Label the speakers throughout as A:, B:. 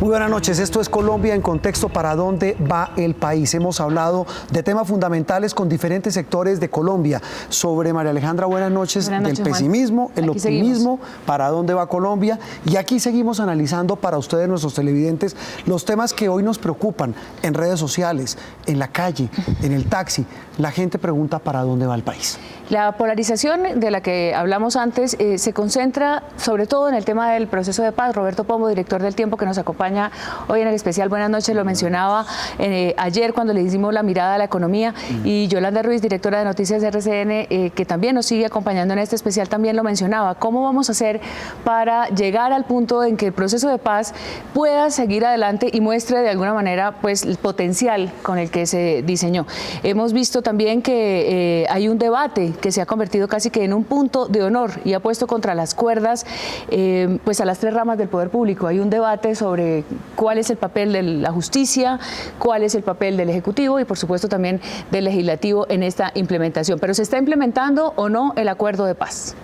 A: Muy buenas noches, esto es Colombia en contexto. ¿Para dónde va el país? Hemos hablado de temas fundamentales con diferentes sectores de Colombia. Sobre, María Alejandra, buenas noches, del pesimismo, el optimismo, ¿para dónde va Colombia? Y aquí seguimos analizando para ustedes, nuestros televidentes, los temas que hoy nos preocupan en redes sociales, en la calle, en el taxi. La gente pregunta ¿para dónde va el país?
B: La polarización de la que hablamos antes se concentra sobre todo en el tema del proceso de paz. Roberto Pombo, director del Tiempo, que nos acompaña hoy en el especial Buenas noches, lo mencionaba ayer cuando le hicimos la mirada a la economía, y Yolanda Ruiz, directora de Noticias de RCN, que también nos sigue acompañando en este especial, también lo mencionaba. ¿Cómo vamos a hacer para llegar al punto en que el proceso de paz pueda seguir adelante y muestre de alguna manera pues el potencial con el que se diseñó? Hemos visto también que hay un debate que se ha convertido casi que en un punto de honor y ha puesto contra las cuerdas pues a las tres ramas del poder público. Hay un debate sobre cuál es el papel de la justicia, cuál es el papel del Ejecutivo y por supuesto también del Legislativo en esta implementación. ¿Pero se está implementando o no el acuerdo de paz?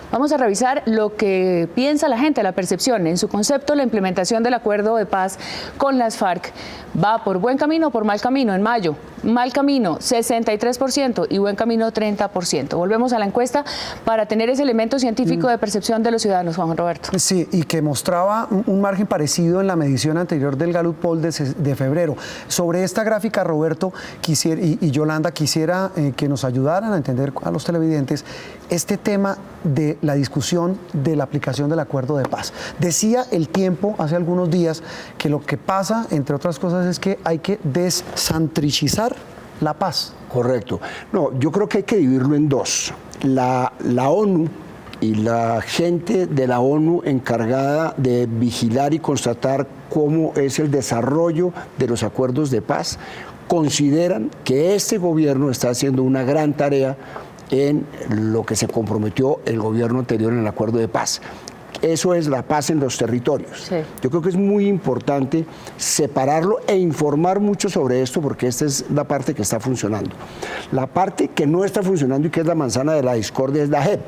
B: Vamos a revisar lo que piensa la gente, la percepción. En su concepto, la implementación del acuerdo de paz con las FARC va por buen camino o por mal camino. En mayo, mal camino 63% y buen camino 30%. Volvemos a la encuesta para tener ese elemento científico de percepción de los ciudadanos, Juan Roberto.
A: Sí, y que mostraba un margen parecido en la medición anterior del Gallup Poll de febrero. Sobre esta gráfica, Roberto y Yolanda, quisiera que nos ayudaran a entender a los televidentes este tema de la discusión de la aplicación del acuerdo de paz. Decía el Tiempo hace algunos días que lo que pasa, entre otras cosas, es que hay que desantrichizar la paz.
C: Correcto. No, yo creo que hay que dividirlo en dos. La ONU y la gente de la ONU encargada de vigilar y constatar cómo es el desarrollo de los acuerdos de paz, consideran que este gobierno está haciendo una gran tarea en lo que se comprometió el gobierno anterior en el acuerdo de paz. Eso es la paz en los territorios. Sí. Yo creo que es muy importante separarlo e informar mucho sobre esto, porque esta es la parte que está funcionando. La parte que no está funcionando y que es la manzana de la discordia es la JEP.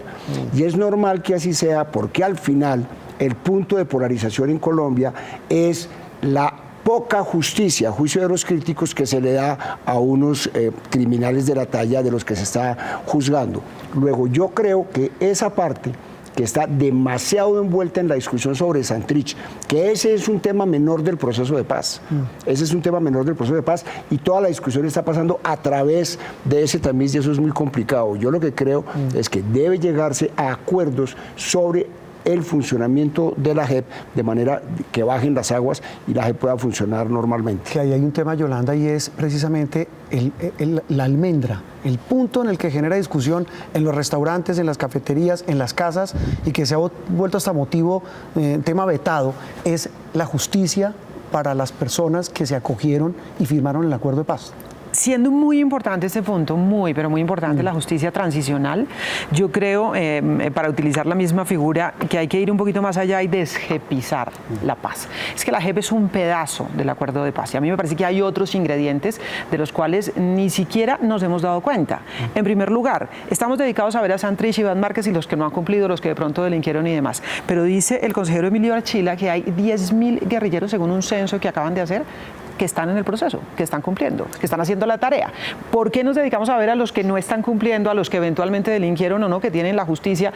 C: Y es normal que así sea, porque al final el punto de polarización en Colombia es la poca justicia, a juicio de los críticos, que se le da a unos criminales de la talla de los que se está juzgando. Luego, yo creo que esa parte que está demasiado envuelta en la discusión sobre Santrich, que ese es un tema menor del proceso de paz. Ese es un tema menor del proceso de paz y toda la discusión está pasando a través de ese tamiz y eso es muy complicado. Yo lo que creo es que debe llegarse a acuerdos sobre el funcionamiento de la JEP de manera que bajen las aguas y la JEP pueda funcionar normalmente.
A: Que ahí hay un tema, Yolanda, y es precisamente la almendra, el punto en el que genera discusión en los restaurantes, en las cafeterías, en las casas, y que se ha vuelto hasta motivo, tema vetado, es la justicia para las personas que se acogieron y firmaron el acuerdo de paz.
D: Siendo muy importante este punto, pero muy importante, la justicia transicional, yo creo, para utilizar la misma figura, que hay que ir un poquito más allá y desjepizar la paz. Es que la JEP es un pedazo del acuerdo de paz y a mí me parece que hay otros ingredientes de los cuales ni siquiera nos hemos dado cuenta. En primer lugar, estamos dedicados a ver a Santrich y Iván Márquez y los que no han cumplido, los que de pronto delinquieron y demás. Pero dice el consejero Emilio Archila que hay 10.000 guerrilleros, según un censo que acaban de hacer, que están en el proceso, que están cumpliendo, que están haciendo la tarea. ¿Por qué nos dedicamos a ver a los que no están cumpliendo, a los que eventualmente delinquieron o no, que tienen la justicia?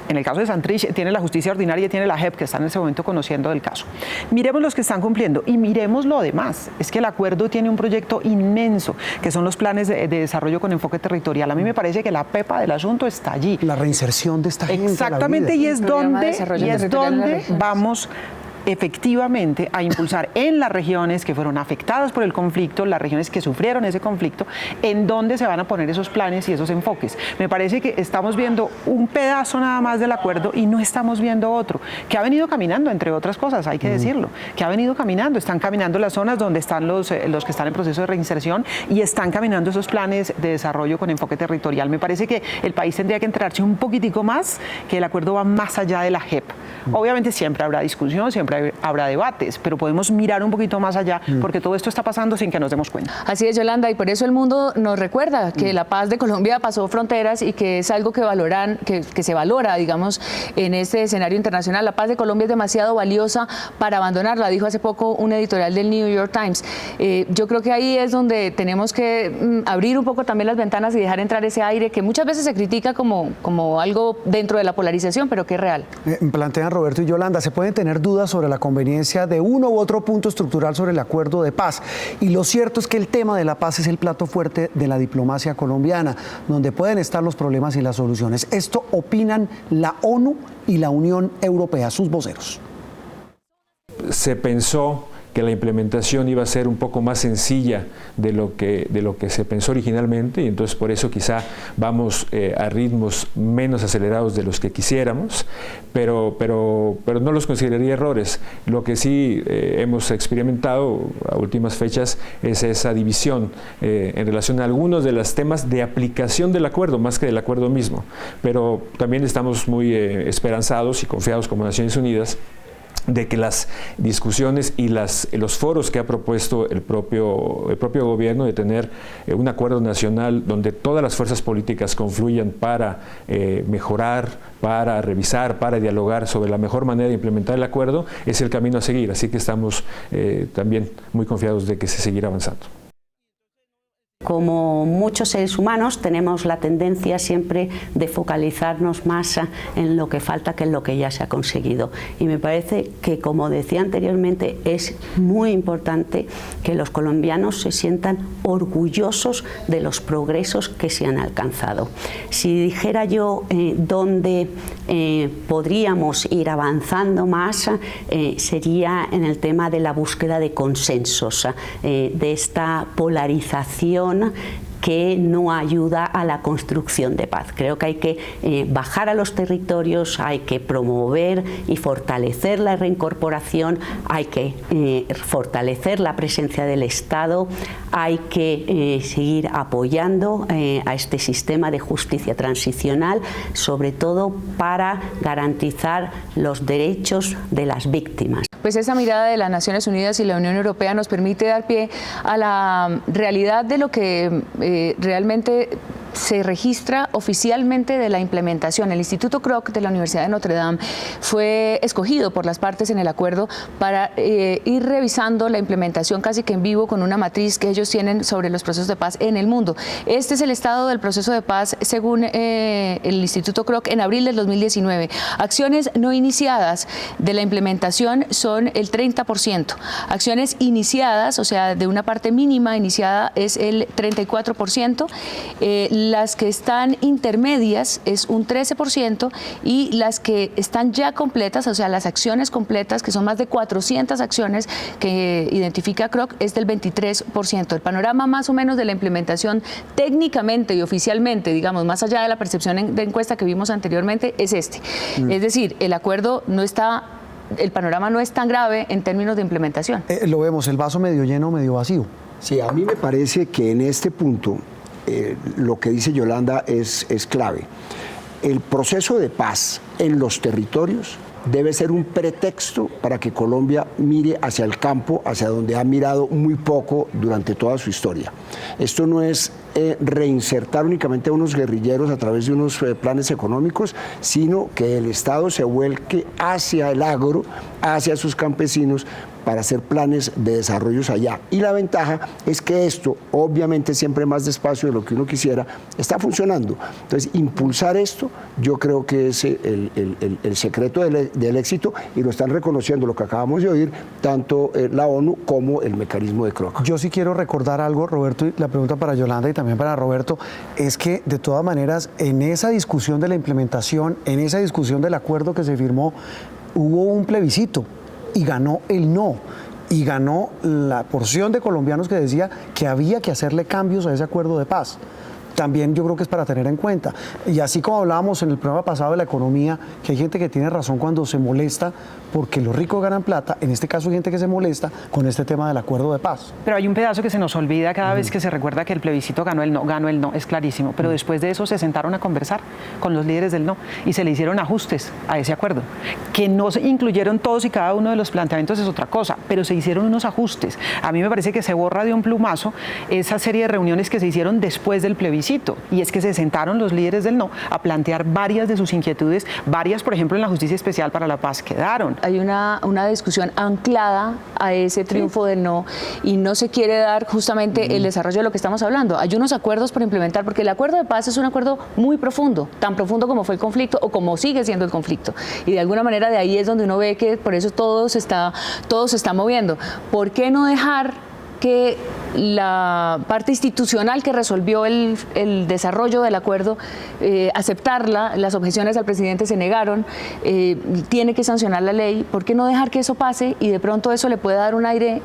D: En el caso de Santrich tiene la justicia ordinaria y tiene la JEP, que está en ese momento conociendo del caso. Miremos los que están cumpliendo y miremos lo demás. Es que el acuerdo tiene un proyecto inmenso, que son los planes de desarrollo con enfoque territorial. A mí me parece que la pepa del asunto está allí.
A: La reinserción de esta gente.
D: Exactamente, y es donde vamos efectivamente a impulsar en las regiones que fueron afectadas por el conflicto, las regiones que sufrieron ese conflicto, en donde se van a poner esos planes y esos enfoques. Me parece que estamos viendo un pedazo nada más del acuerdo y no estamos viendo otro, que ha venido caminando, entre otras cosas, hay que decirlo, que ha venido caminando, están caminando las zonas donde están los que están en proceso de reinserción y están caminando esos planes de desarrollo con enfoque territorial. Me parece que el país tendría que enterarse un poquitico más, que el acuerdo va más allá de la JEP. Obviamente siempre habrá discusión, siempre habrá debates, pero podemos mirar un poquito más allá porque todo esto está pasando sin que nos demos cuenta.
B: Así es, Yolanda, y por eso el mundo nos recuerda que la paz de Colombia pasó fronteras y que es algo que valoran, que se valora, digamos, en este escenario internacional. La paz de Colombia es demasiado valiosa para abandonarla, dijo hace poco un editorial del New York Times. Yo creo que ahí es donde tenemos que abrir un poco también las ventanas y dejar entrar ese aire que muchas veces se critica como algo dentro de la polarización, pero que es real.
A: Plantean Roberto y Yolanda, se pueden tener dudas sobre la conveniencia de uno u otro punto estructural sobre el acuerdo de paz. Y lo cierto es que el tema de la paz es el plato fuerte de la diplomacia colombiana, donde pueden estar los problemas y las soluciones. Esto opinan la ONU y la Unión Europea, sus voceros.
E: Se pensó que la implementación iba a ser un poco más sencilla de lo que se pensó originalmente, y entonces por eso quizá vamos a ritmos menos acelerados de los que quisiéramos, pero no los consideraría errores. Lo que sí hemos experimentado a últimas fechas es esa división en relación a algunos de los temas de aplicación del acuerdo, más que del acuerdo mismo, pero también estamos muy esperanzados y confiados como Naciones Unidas de que las discusiones y los foros que ha propuesto el propio gobierno de tener un acuerdo nacional donde todas las fuerzas políticas confluyan para mejorar, para revisar, para dialogar sobre la mejor manera de implementar el acuerdo, es el camino a seguir. Así que estamos también muy confiados de que se seguirá avanzando.
F: Como muchos seres humanos tenemos la tendencia siempre de focalizarnos más en lo que falta que en lo que ya se ha conseguido. Y me parece que, como decía anteriormente, es muy importante que los colombianos se sientan orgullosos de los progresos que se han alcanzado. Si dijera yo dónde podríamos ir avanzando más, sería en el tema de la búsqueda de consensos, de esta polarización que no ayuda a la construcción de paz. Creo que hay que bajar a los territorios, hay que promover y fortalecer la reincorporación, hay que fortalecer la presencia del Estado, hay que seguir apoyando a este sistema de justicia transicional, sobre todo para garantizar los derechos de las víctimas.
B: Pues esa mirada de las Naciones Unidas y la Unión Europea nos permite dar pie a la realidad de lo que realmente se registra oficialmente de la implementación. El Instituto Kroc de la Universidad de Notre Dame fue escogido por las partes en el acuerdo para ir revisando la implementación casi que en vivo con una matriz que ellos tienen sobre los procesos de paz en el mundo. Este es el estado del proceso de paz según el Instituto Kroc en abril del 2019. Acciones no iniciadas de la implementación son el 30%. Acciones iniciadas, o sea, de una parte mínima iniciada, es el 34%. Las que están intermedias es un 13% y las que están ya completas, o sea, las acciones completas, que son más de 400 acciones que identifica Kroc, es del 23%. El panorama más o menos de la implementación técnicamente y oficialmente, digamos, más allá de la percepción de encuesta que vimos anteriormente, es este. Es decir, el acuerdo no está... El panorama no es tan grave en términos de implementación.
A: Lo vemos, el vaso medio lleno, medio vacío.
C: Sí, a mí me parece que en este punto lo que dice Yolanda es clave. El proceso de paz en los territorios debe ser un pretexto para que Colombia mire hacia el campo, hacia donde ha mirado muy poco durante toda su historia. Esto no es reinsertar únicamente a unos guerrilleros a través de unos planes económicos, sino que el Estado se vuelque hacia el agro, hacia sus campesinos, para hacer planes de desarrollos allá. Y la ventaja es que esto, obviamente siempre más despacio de lo que uno quisiera, está funcionando. Entonces, impulsar esto, yo creo que es el secreto del éxito, y lo están reconociendo, lo que acabamos de oír, tanto la ONU como el mecanismo de Kroc.
A: Yo sí quiero recordar algo, Roberto, y la pregunta para Yolanda y también para Roberto, es que de todas maneras, en esa discusión de la implementación, en esa discusión del acuerdo que se firmó, hubo un plebiscito y ganó el no. Y ganó la porción de colombianos que decía que había que hacerle cambios a ese acuerdo de paz. también yo creo que es para tener en cuenta. Y así como hablábamos en el programa pasado de la economía, que hay gente que tiene razón cuando se molesta porque los ricos ganan plata, en este caso hay gente que se molesta con este tema del acuerdo de paz.
D: Pero hay un pedazo que se nos olvida cada vez que se recuerda que el plebiscito ganó el no, es clarísimo. Pero después de eso se sentaron a conversar con los líderes del no y se le hicieron ajustes a ese acuerdo. Que no se incluyeron todos y cada uno de los planteamientos es otra cosa, pero se hicieron unos ajustes. A mí me parece que se borra de un plumazo esa serie de reuniones que se hicieron después del plebiscito, y es que se sentaron los líderes del no a plantear varias de sus inquietudes, varias, por ejemplo, en la Justicia Especial para la Paz quedaron.
B: Hay una discusión anclada a ese triunfo del no, y no se quiere dar justamente el desarrollo de lo que estamos hablando. Hay unos acuerdos por implementar, porque el acuerdo de paz es un acuerdo muy profundo, tan profundo como fue el conflicto o como sigue siendo el conflicto, y de alguna manera de ahí es donde uno ve que por eso todo se está moviendo. ¿Por qué no dejar que la parte institucional que resolvió el desarrollo del acuerdo, aceptarla? Las objeciones al presidente se negaron, tiene que sancionar la ley? ¿Por qué no dejar que eso pase y de pronto eso le puede dar un aire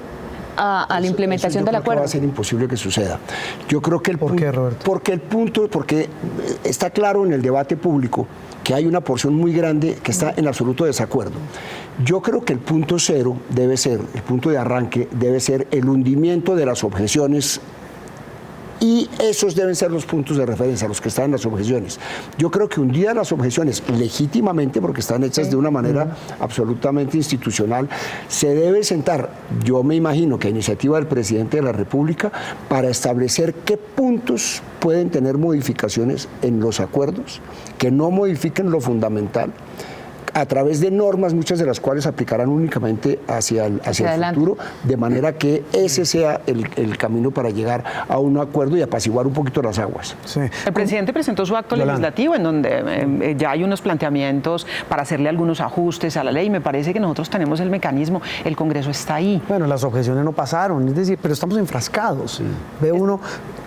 B: a la implementación del acuerdo?
C: Va a ser imposible que suceda. Yo creo que
A: ¿Por qué, Roberto?
C: Porque está claro en el debate público que hay una porción muy grande que está en absoluto desacuerdo. Yo creo que el punto cero debe ser, el punto de arranque debe ser el hundimiento de las objeciones, y esos deben ser los puntos de referencia, los que están en las objeciones. Yo creo que hundidas las objeciones legítimamente, porque están hechas de una manera absolutamente institucional, se debe sentar, yo me imagino que a iniciativa del presidente de la República, para establecer qué puntos pueden tener modificaciones en los acuerdos, que no modifiquen lo fundamental, a través de normas, muchas de las cuales aplicarán únicamente hacia el futuro, de manera que ese sea el camino para llegar a un acuerdo y apaciguar un poquito las aguas.
A: Sí.
D: El presidente presentó su acto legislativo en donde ya hay unos planteamientos para hacerle algunos ajustes a la ley. Me parece que nosotros tenemos el mecanismo, el Congreso está ahí.
A: Bueno, las objeciones no pasaron, es decir, pero estamos enfrascados. Ve uno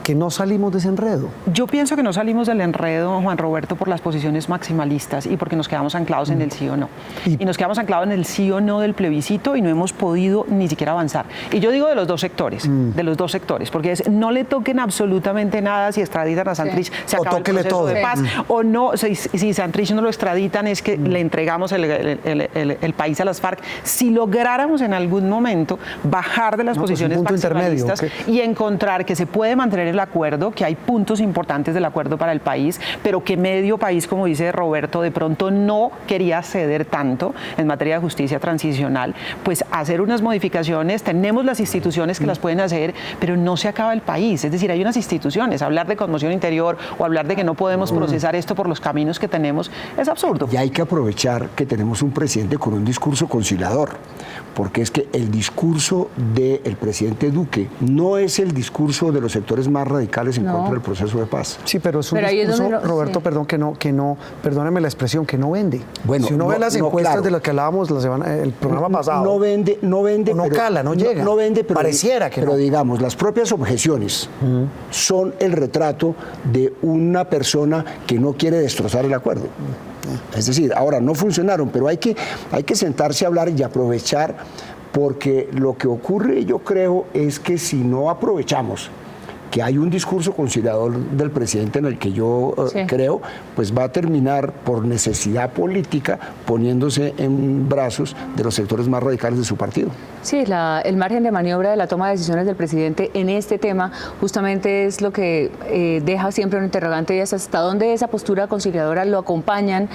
A: que no salimos de ese enredo.
D: Yo pienso que no salimos del enredo, Juan Roberto, por las posiciones maximalistas y porque nos quedamos anclados en el sí o no. Y nos quedamos anclados en el sí o no del plebiscito y no hemos podido ni siquiera avanzar. Y yo digo de los dos sectores, porque es no le toquen absolutamente nada si extraditan a Santrich, se acaba el proceso de paz, o no, si Santrich no lo extraditan es que le entregamos el país a las FARC. Si lográramos en algún momento bajar de las posiciones maximalistas y encontrar que se puede mantener el acuerdo, que hay puntos importantes del acuerdo para el país, pero que medio país, como dice Roberto, de pronto no quería ceder tanto en materia de justicia transicional, pues hacer unas modificaciones. Tenemos las instituciones que las pueden hacer, pero no se acaba el país. Es decir, hay unas instituciones. Hablar de conmoción interior o hablar de que no podemos procesar esto por los caminos que tenemos es absurdo.
C: Y hay que aprovechar que tenemos un presidente con un discurso conciliador, porque es que el discurso del presidente Duque no es el discurso de los sectores más radicales en contra del proceso de paz.
A: Sí, pero es un discurso, Roberto, perdón, perdóneme la expresión, que no vende. Bueno, si uno ve las encuestas de las que hablábamos el programa pasado.
C: No vende,
A: no
C: pero,
A: cala, no llega.
C: No vende, pero
A: pareciera que
C: pero digamos, las propias objeciones son el retrato de una persona que no quiere destrozar el acuerdo. Es decir, ahora no funcionaron, pero hay que sentarse a hablar y aprovechar, porque lo que ocurre, yo creo, es que si no aprovechamos que hay un discurso conciliador del presidente en el que yo creo, pues va a terminar por necesidad política poniéndose en brazos de los sectores más radicales de su partido.
B: Sí, el margen de maniobra de la toma de decisiones del presidente en este tema justamente es lo que deja siempre un interrogante, y es hasta dónde esa postura conciliadora lo acompañan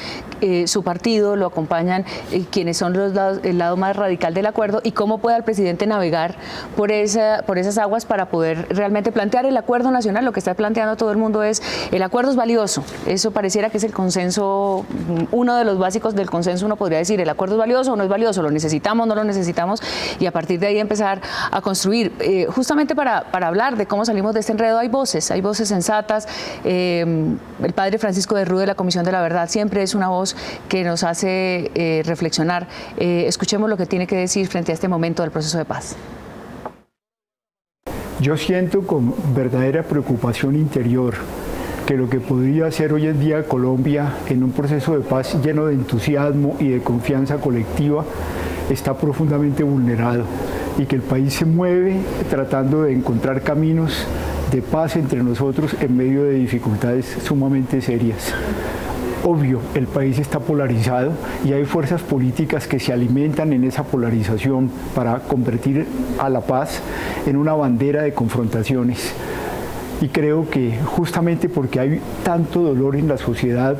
B: su partido, lo acompañan quienes son el lado más radical del acuerdo, y cómo puede el presidente navegar por esas aguas para poder realmente plantear el acuerdo nacional. Lo que está planteando todo el mundo es: el acuerdo es valioso. Eso pareciera que es el consenso, uno de los básicos del consenso. Uno podría decir: el acuerdo es valioso o no es valioso, lo necesitamos, no lo necesitamos, y a partir de ahí empezar a construir. Justamente para hablar de cómo salimos de este enredo hay voces sensatas. El padre Francisco de Rú de la Comisión de la Verdad siempre es una voz que nos hace reflexionar. Escuchemos lo que tiene que decir frente a este momento del proceso de paz.
G: Yo siento con verdadera preocupación interior que lo que podría ser hoy en día Colombia en un proceso de paz lleno de entusiasmo y de confianza colectiva está profundamente vulnerado, y que el país se mueve tratando de encontrar caminos de paz entre nosotros en medio de dificultades sumamente serias. Obvio, el país está polarizado y hay fuerzas políticas que se alimentan en esa polarización para convertir a la paz en una bandera de confrontaciones. Y creo que justamente porque hay tanto dolor en la sociedad,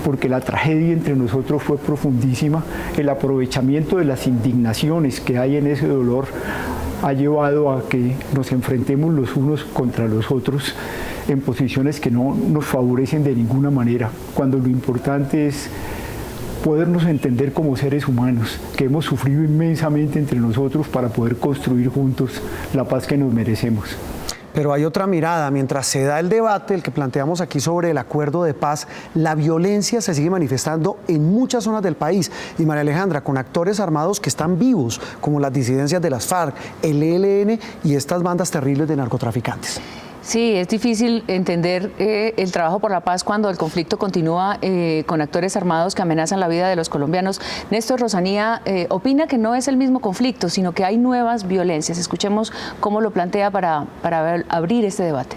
G: porque la tragedia entre nosotros fue profundísima, el aprovechamiento de las indignaciones que hay en ese dolor ha llevado a que nos enfrentemos los unos contra los otros en posiciones que no nos favorecen de ninguna manera, cuando lo importante es podernos entender como seres humanos, que hemos sufrido inmensamente entre nosotros para poder construir juntos la paz que nos merecemos.
A: Pero hay otra mirada. Mientras se da el debate, el que planteamos aquí sobre el acuerdo de paz, la violencia se sigue manifestando en muchas zonas del país. Y María Alejandra, con actores armados que están vivos, como las disidencias de las FARC, el ELN y estas bandas terribles de narcotraficantes.
B: Sí, es difícil entender el trabajo por la paz cuando el conflicto continúa con actores armados que amenazan la vida de los colombianos. Néstor Rosanía opina que no es el mismo conflicto, sino que hay nuevas violencias. Escuchemos cómo lo plantea para abrir este debate.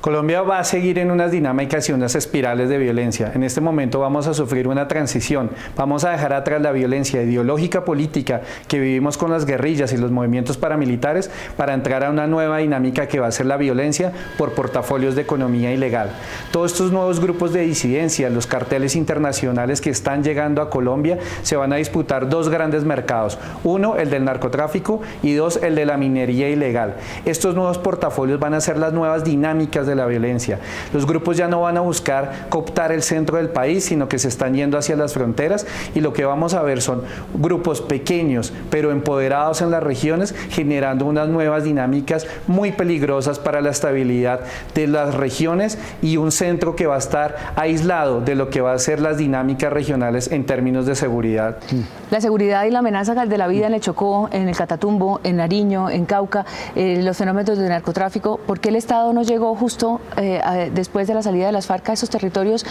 H: Colombia va a seguir en unas dinámicas y unas espirales de violencia. En este momento vamos a sufrir una transición. Vamos a dejar atrás la violencia ideológica política que vivimos con las guerrillas y los movimientos paramilitares para entrar a una nueva dinámica que va a ser la violencia por portafolios de economía ilegal. Todos estos nuevos grupos de disidencia, los carteles internacionales que están llegando a Colombia, se van a disputar dos grandes mercados. Uno, el del narcotráfico, y dos, el de la minería ilegal. Estos nuevos portafolios van a ser las nuevas dinámicas de la violencia. Los grupos ya no van a buscar cooptar el centro del país, sino que se están yendo hacia las fronteras, y lo que vamos a ver son grupos pequeños pero empoderados en las regiones, generando unas nuevas dinámicas muy peligrosas para la estabilidad de las regiones y un centro que va a estar aislado de lo que va a ser las dinámicas regionales en términos de seguridad.
B: La seguridad y la amenaza de la vida en el Chocó, en el Catatumbo, en Nariño, en Cauca, los fenómenos de narcotráfico, ¿por qué el Estado no llegó justo después de la salida de las FARC a esos territorios,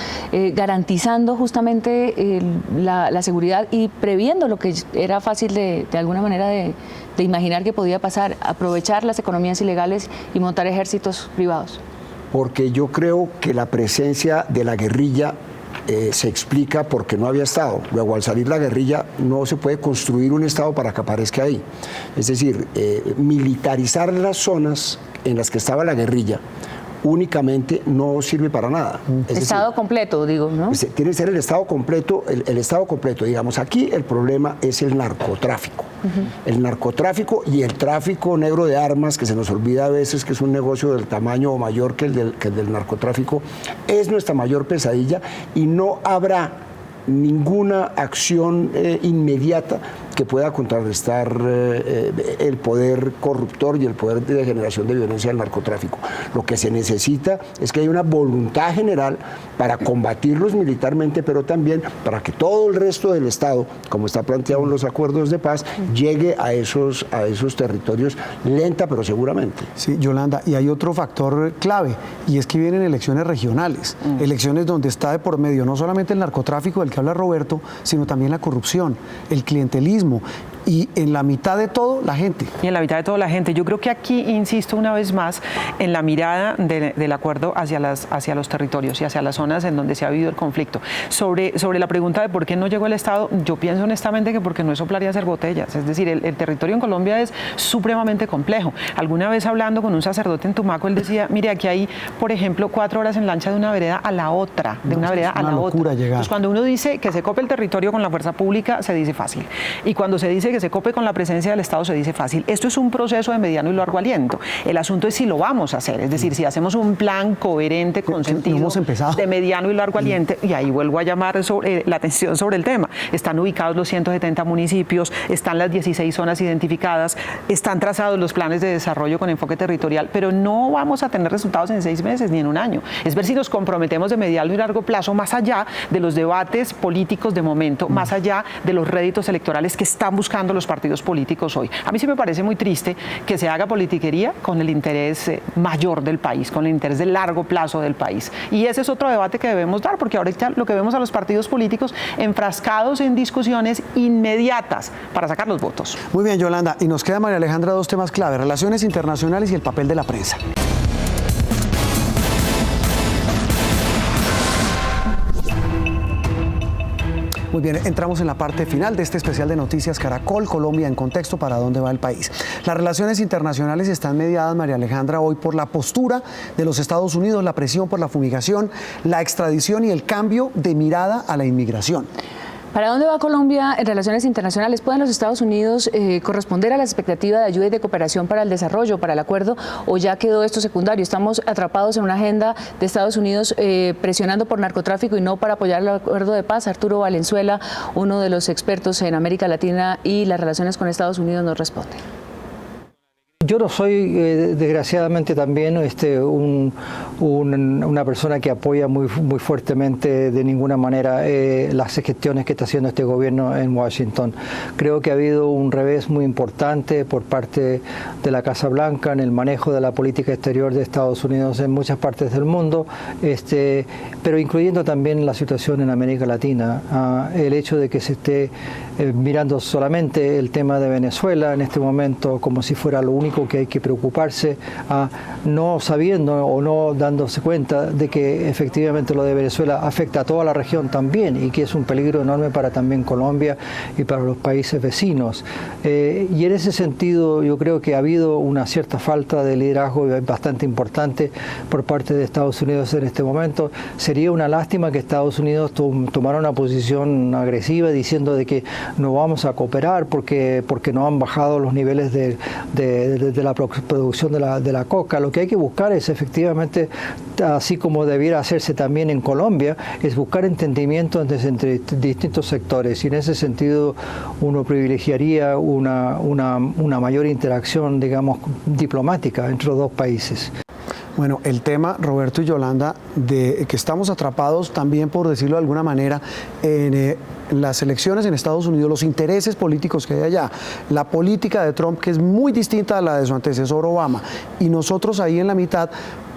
B: garantizando justamente la seguridad y previendo lo que era fácil de alguna manera de imaginar que podía pasar, aprovechar las economías ilegales y montar ejércitos privados?
C: Porque yo creo que la presencia de la guerrilla se explica porque no había Estado. Luego, al salir la guerrilla, no se puede construir un Estado para que aparezca ahí. Es decir, militarizar las zonas en las que estaba la guerrilla únicamente no sirve para nada.
B: Estado completo, digo, ¿no?
C: Tiene que ser el Estado completo, el Estado completo. Digamos, aquí el problema es el narcotráfico. El narcotráfico y el tráfico negro de armas, que se nos olvida a veces que es un negocio del tamaño o mayor que el del narcotráfico, es nuestra mayor pesadilla, y no habrá ninguna acción inmediata que pueda contrarrestar el poder corruptor y el poder de generación de violencia del narcotráfico. Lo que se necesita es que haya una voluntad general para combatirlos militarmente, pero también para que todo el resto del Estado, como está planteado en los acuerdos de paz, llegue a esos territorios lenta pero seguramente.
A: Sí, Yolanda, y hay otro factor clave, y es que vienen elecciones regionales, elecciones donde está de por medio no solamente el narcotráfico del que habla Roberto, sino también la corrupción, el clientelismo, y en la mitad de todo, la gente.
D: Y en la mitad de todo, la gente. Yo creo que aquí, insisto una vez más, en la mirada del acuerdo hacia los territorios y hacia las zonas en donde se ha vivido el conflicto. Sobre la pregunta de por qué no llegó el Estado, yo pienso honestamente que porque no es soplar y hacer botellas. Es decir, el territorio en Colombia es supremamente complejo. Alguna vez hablando con un sacerdote en Tumaco, él decía, mire, aquí hay, por ejemplo, 4 horas en lancha de una vereda a la otra, de una vereda a la otra. Entonces, cuando uno dice que se cope el territorio con la fuerza pública, se dice fácil. Y cuando se dice que se cope con la presencia del Estado, se dice fácil. Esto es un proceso de mediano y largo aliento. El asunto es si lo vamos a hacer, es decir, si hacemos un plan coherente, con sentido, de mediano y largo aliento, y ahí vuelvo a llamar la atención sobre el tema. Están ubicados los 170 municipios, están las 16 zonas identificadas, están trazados los planes de desarrollo con enfoque territorial, pero no vamos a tener resultados en 6 meses ni en un año. Es ver si nos comprometemos de mediano y largo plazo, más allá de los debates políticos de momento, más allá de los réditos electorales que están buscando los partidos políticos hoy. A mí sí me parece muy triste que se haga politiquería con el interés mayor del país, con el interés de largo plazo del país. Y ese es otro debate que debemos dar, porque ahorita lo que vemos a los partidos políticos enfrascados en discusiones inmediatas para sacar los votos.
A: Muy bien, Yolanda. Y nos queda, María Alejandra, 2 temas clave: relaciones internacionales y el papel de la prensa. Muy bien, entramos en la parte final de este especial de Noticias Caracol, Colombia en contexto, para dónde va el país. Las relaciones internacionales están mediadas, María Alejandra, hoy por la postura de los Estados Unidos, la presión por la fumigación, la extradición y el cambio de mirada a la inmigración.
B: ¿Para dónde va Colombia en relaciones internacionales? ¿Pueden los Estados Unidos corresponder a la expectativa de ayuda y de cooperación para el desarrollo, para el acuerdo, o ya quedó esto secundario? Estamos atrapados en una agenda de Estados Unidos presionando por narcotráfico y no para apoyar el acuerdo de paz. Arturo Valenzuela, uno de los expertos en América Latina y las relaciones con Estados Unidos, nos responde.
I: Yo no soy, desgraciadamente, también una persona que apoya muy fuertemente de ninguna manera las gestiones que está haciendo este gobierno en Washington. Creo que ha habido un revés muy importante por parte de la Casa Blanca en el manejo de la política exterior de Estados Unidos en muchas partes del mundo, pero incluyendo también la situación en América Latina. El hecho de que se esté mirando solamente el tema de Venezuela en este momento como si fuera lo único que hay que preocuparse, no sabiendo o no dándose cuenta de que efectivamente lo de Venezuela afecta a toda la región también y que es un peligro enorme para también Colombia y para los países vecinos. Y en ese sentido yo creo que ha habido una cierta falta de liderazgo bastante importante por parte de Estados Unidos en este momento. Sería una lástima que Estados Unidos tomara una posición agresiva diciendo de que no vamos a cooperar porque no han bajado los niveles de la producción de la coca. Lo que hay que buscar es efectivamente, así como debiera hacerse también en Colombia, es buscar entendimiento entre distintos sectores, y en ese sentido uno privilegiaría una mayor interacción, digamos, diplomática entre los dos países.
A: Bueno, el tema, Roberto y Yolanda, de que estamos atrapados también, por decirlo de alguna manera, en las elecciones en Estados Unidos, los intereses políticos que hay allá, la política de Trump, que es muy distinta a la de su antecesor Obama, y nosotros ahí en la mitad,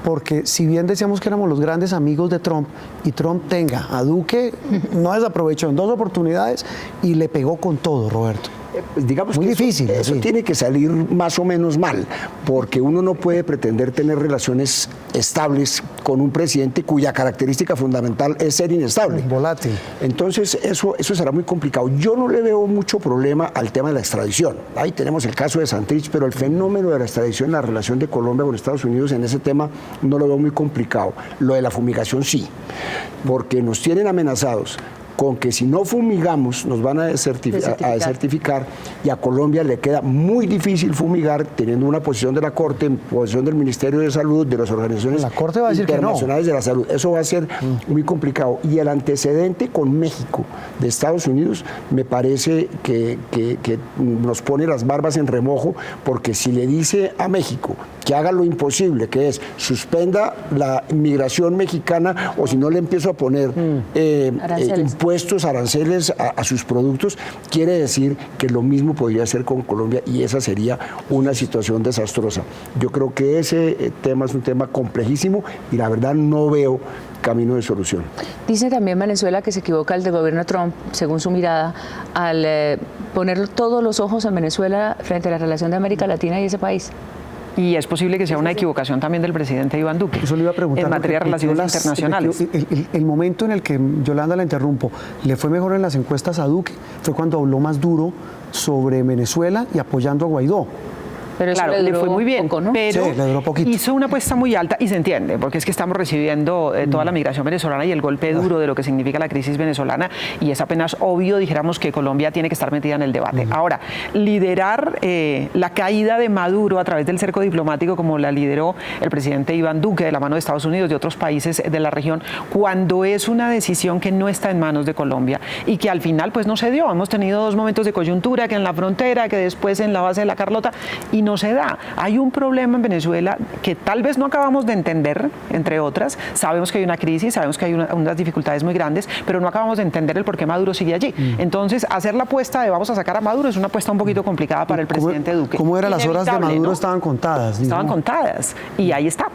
A: porque si bien decíamos que éramos los grandes amigos de Trump, y Trump tenga a Duque, no desaprovechó en 2 oportunidades y le pegó con todo, Roberto.
C: Digamos
A: muy
C: que
A: difícil.
C: Eso tiene que salir más o menos mal, porque uno no puede pretender tener relaciones estables con un presidente cuya característica fundamental es ser inestable.
A: Volátil.
C: Entonces eso será muy complicado. Yo no le veo mucho problema al tema de la extradición. Ahí tenemos el caso de Santrich, pero el fenómeno de la extradición, la relación de Colombia con Estados Unidos en ese tema no lo veo muy complicado. Lo de la fumigación sí, porque nos tienen amenazados con que si no fumigamos nos van a desertificar, y a Colombia le queda muy difícil fumigar teniendo una posición de la Corte, posición del Ministerio de Salud, de las organizaciones
A: la Corte va a decir
C: internacionales
A: que no.
C: de la salud. Eso va a ser muy complicado. Y el antecedente con México de Estados Unidos me parece que nos pone las barbas en remojo, porque si le dice a México que haga lo imposible, que es suspenda la inmigración mexicana, o si no le empiezo a poner impuestos, aranceles a sus productos, quiere decir que lo mismo podría hacer con Colombia, y esa sería una situación desastrosa. Yo creo que ese tema es un tema complejísimo y la verdad no veo camino de solución.
B: Dice también Venezuela que se equivoca el del gobierno Trump, según su mirada, al poner todos los ojos en Venezuela frente a la relación de América Latina y ese país.
D: Y es posible que sea una equivocación también del presidente Iván Duque.
A: Eso le iba a preguntar,
D: en materia de relaciones internacionales.
A: El momento en el que, Yolanda, la interrumpo, le fue mejor en las encuestas a Duque fue cuando habló más duro sobre Venezuela y apoyando a Guaidó.
B: Pero
D: claro, le fue muy bien,
B: poco, ¿no?
D: pero
A: sí, le duró poquito.
D: Hizo una apuesta muy alta, y se entiende, porque es que estamos recibiendo toda la migración venezolana y el golpe duro de lo que significa la crisis venezolana, y es apenas obvio, dijéramos, que Colombia tiene que estar metida en el debate. Ahora, liderar la caída de Maduro a través del cerco diplomático, como la lideró el presidente Iván Duque, de la mano de Estados Unidos, de otros países de la región, cuando es una decisión que no está en manos de Colombia y que al final pues no se dio. Hemos tenido 2 momentos de coyuntura, que en la frontera, que después en la base de la Carlota, y no se da. Hay un problema en Venezuela que tal vez no acabamos de entender, entre otras. Sabemos que hay una crisis, sabemos que hay unas dificultades muy grandes, pero no acabamos de entender el por qué Maduro sigue allí. Entonces, hacer la apuesta de vamos a sacar a Maduro es una apuesta un poquito complicada para el presidente Duque.
A: ¿Cómo eran las horas de Maduro? ¿No? Estaban contadas.
D: Estaban contadas, y ahí está.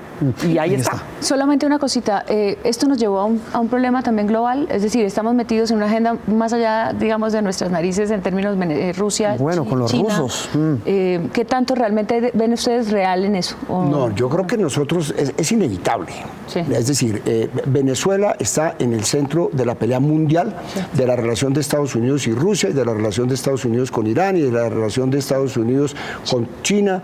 D: Y ahí está.
B: Solamente una cosita, esto nos llevó a un problema también global, es decir, estamos metidos en una agenda más allá, digamos, de nuestras narices en términos de Rusia,
A: bueno, con los
B: China.
A: rusos.
B: ¿Qué tanto realmente ven ustedes real en eso?
C: No, yo creo que nosotros es inevitable.
B: Sí.
C: Es decir, Venezuela está en el centro de la pelea mundial, de la relación de Estados Unidos y Rusia, y de la relación de Estados Unidos con Irán, y de la relación de Estados Unidos con China,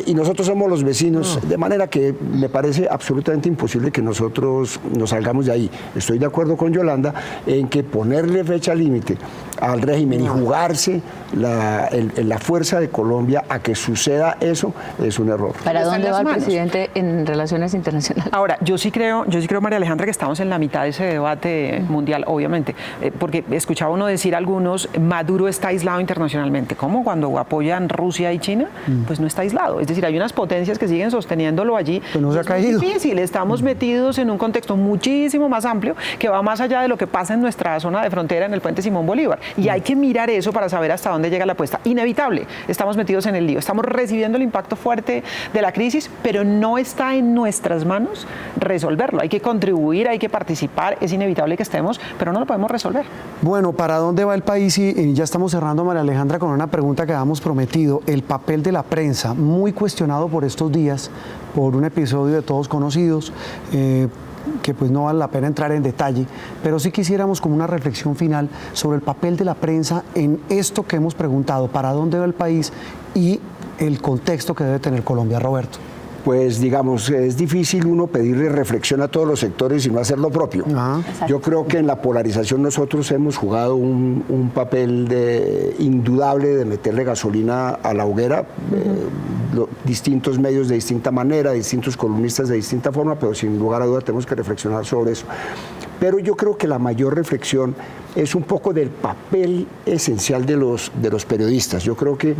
C: y nosotros somos los vecinos, de manera que me parece absolutamente imposible que nosotros nos salgamos de ahí. Estoy de acuerdo con Yolanda en que ponerle fecha límite al régimen y jugarse la fuerza de Colombia a que suceda eso es un error.
B: ¿Para dónde va el presidente en relaciones internacionales?
D: Ahora, yo sí creo, María Alejandra, que estamos en la mitad de ese debate mundial, obviamente, porque escuchaba uno decir a algunos, Maduro está aislado internacionalmente. ¿Cómo? Cuando apoyan Rusia y China, pues no está aislado. Es decir, hay unas potencias que siguen sosteniéndolo allí.
A: Pues no se ha caído.
D: Es difícil, estamos metidos en un contexto muchísimo más amplio que va más allá de lo que pasa en nuestra zona de frontera en el puente Simón Bolívar. Y hay que mirar eso para saber hasta dónde llega la apuesta. Inevitable, estamos metidos en el lío, estamos recibiendo el impacto fuerte de la crisis, pero no está en nuestras manos resolverlo. Hay que contribuir, hay que participar, es inevitable que estemos, pero no lo podemos resolver.
A: Bueno, ¿para dónde va el país? Y ya estamos cerrando, María Alejandra, con una pregunta que habíamos prometido. El papel de la prensa, muy cuestionado por estos días, por un episodio de Todos Conocidos, que pues no vale la pena entrar en detalle, pero sí quisiéramos como una reflexión final sobre el papel de la prensa en esto que hemos preguntado, ¿para dónde va el país? Y el contexto que debe tener Colombia, Roberto.
C: Pues digamos, es difícil uno pedirle reflexión a todos los sectores y no hacer lo propio. Yo creo que en la polarización nosotros hemos jugado un papel indudable de meterle gasolina a la hoguera, distintos medios de distinta manera, distintos columnistas de distinta forma, pero sin lugar a duda tenemos que reflexionar sobre eso. Pero yo creo que la mayor reflexión es un poco del papel esencial de los periodistas. Yo creo que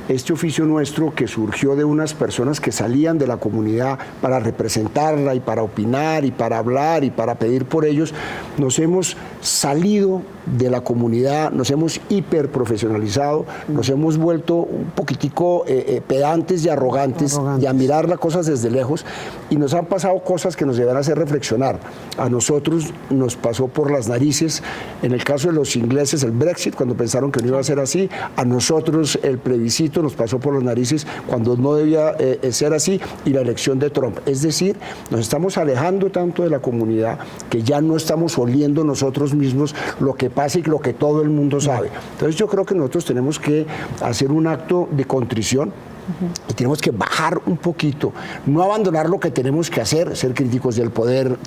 C: este oficio nuestro, que surgió de unas personas que salían de la comunidad para representarla y para opinar y para hablar y para pedir por ellos, nos hemos salido de la comunidad, nos hemos hiperprofesionalizado, nos hemos vuelto un poquitico pedantes y arrogantes y a mirar las cosas desde lejos, y nos han pasado cosas que nos deben hacer reflexionar. A nosotros nos pasó por las narices, en el caso de los ingleses, el Brexit, cuando pensaron que no iba a ser así. A nosotros el plebiscito nos pasó por las narices cuando no debía ser así, y la elección de Trump. Es decir, nos estamos alejando tanto de la comunidad que ya no estamos oliendo nosotros mismos lo que pasa y lo que todo el mundo sabe. Entonces yo creo que nosotros tenemos que hacer un acto de contrición. Y tenemos que bajar un poquito, no abandonar lo que tenemos que hacer, ser críticos del poder,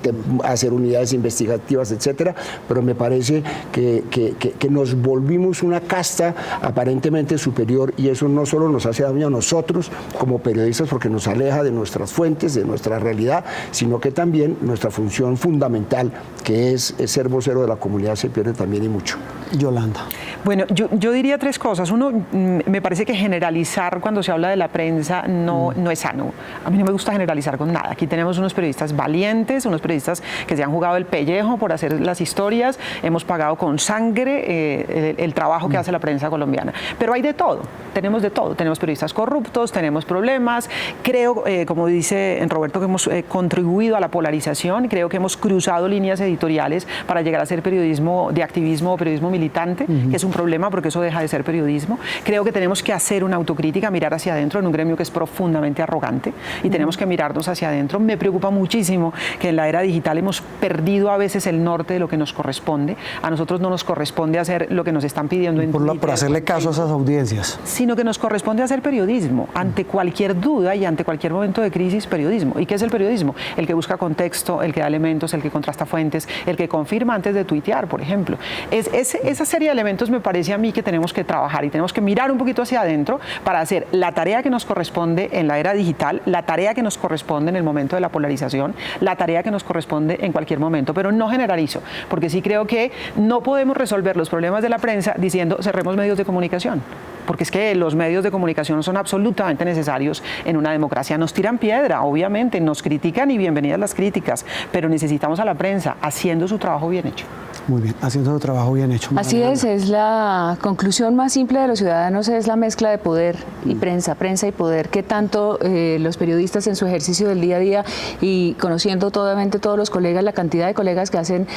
C: hacer unidades investigativas, etcétera, pero me parece que nos volvimos una casta aparentemente superior, y eso no solo nos hace daño a nosotros como periodistas porque nos aleja de nuestras fuentes, de nuestra realidad, sino que también nuestra función fundamental, que es ser vocero de la comunidad, se pierde también, y mucho.
A: Yolanda.
D: Bueno, yo diría tres cosas. Uno, me parece que generalizar cuando se habla de la prensa no es sano. A mí no me gusta generalizar con nada. Aquí tenemos unos periodistas valientes, unos periodistas que se han jugado el pellejo por hacer las historias, hemos pagado con sangre el trabajo que hace la prensa colombiana. Pero hay de todo, tenemos periodistas corruptos, tenemos problemas. Creo, como dice Roberto, que hemos contribuido a la polarización, creo que hemos cruzado líneas editoriales para llegar a ser periodismo de activismo o periodismo militante, que es un problema porque eso deja de ser periodismo. Creo que tenemos que hacer una autocrítica, mirar hacia adentro en un gremio que es profundamente arrogante, y tenemos que mirarnos hacia adentro. Me preocupa muchísimo que en la era digital hemos perdido a veces el norte de lo que nos corresponde. A nosotros no nos corresponde hacer lo que nos están pidiendo en Twitter,
A: por hacerle caso a esas audiencias.
D: Sino que nos corresponde hacer periodismo. Ante cualquier duda y ante cualquier momento de crisis, periodismo. ¿Y qué es el periodismo? El que busca contexto, el que da elementos, el que contrasta fuentes, el que confirma antes de tuitear, por ejemplo. Esa serie de elementos me parece a mí que tenemos que trabajar, y tenemos que mirar un poquito hacia adentro para hacer la tarea que nos corresponde en la era digital, la tarea que nos corresponde en el momento de la polarización, la tarea que nos corresponde en cualquier momento, pero no generalizo, porque sí creo que no podemos resolver los problemas de la prensa diciendo cerremos medios de comunicación, porque es que los medios de comunicación son absolutamente necesarios en una democracia. Nos tiran piedra, obviamente, nos critican, y bienvenidas las críticas, pero necesitamos a la prensa haciendo su trabajo bien hecho.
A: Muy bien, haciendo un trabajo bien hecho.
B: Así es la conclusión más simple de los ciudadanos, es la mezcla de poder y prensa y poder, que tanto los periodistas en su ejercicio del día a día y conociendo todos los colegas, la cantidad de colegas que hacen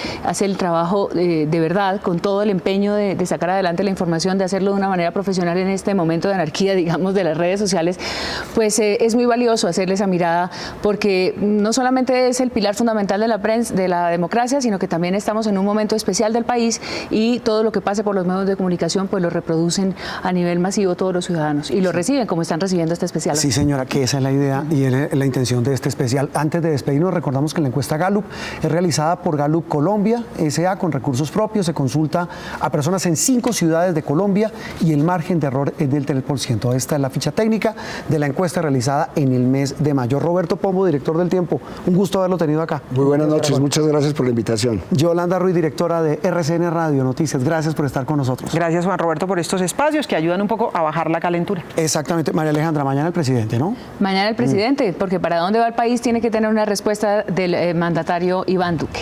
B: el trabajo de verdad, con todo el empeño de sacar adelante la información, de hacerlo de una manera profesional en este momento de anarquía, digamos, de las redes sociales, pues es muy valioso hacerle esa mirada, porque no solamente es el pilar fundamental de la prensa, de la democracia, sino que también estamos en un momento especial del país y todo lo que pase por los medios de comunicación pues lo reproducen a nivel masivo todos los ciudadanos y lo reciben como están recibiendo este especial.
A: Sí, señora, que esa es la idea y es la intención de este especial. Antes de despedirnos, recordamos que la encuesta Gallup es realizada por Gallup Colombia S.A. con recursos propios, se consulta a personas en 5 ciudades de Colombia y el margen de error es del 3%. Esta es la ficha técnica de la encuesta realizada en el mes de mayo. Roberto Pombo, director del Tiempo, un gusto haberlo tenido acá.
C: Muy buenas noches, muchas gracias por la invitación.
A: Yolanda Ruiz, directora de RCN Radio Noticias, gracias por estar con nosotros.
D: Gracias, Juan Roberto, por estos espacios que ayudan un poco a bajar la calentura.
A: Exactamente. María Alejandra, mañana el presidente, ¿no?
B: Mañana el presidente, porque para dónde va el país tiene que tener una respuesta del mandatario Iván Duque.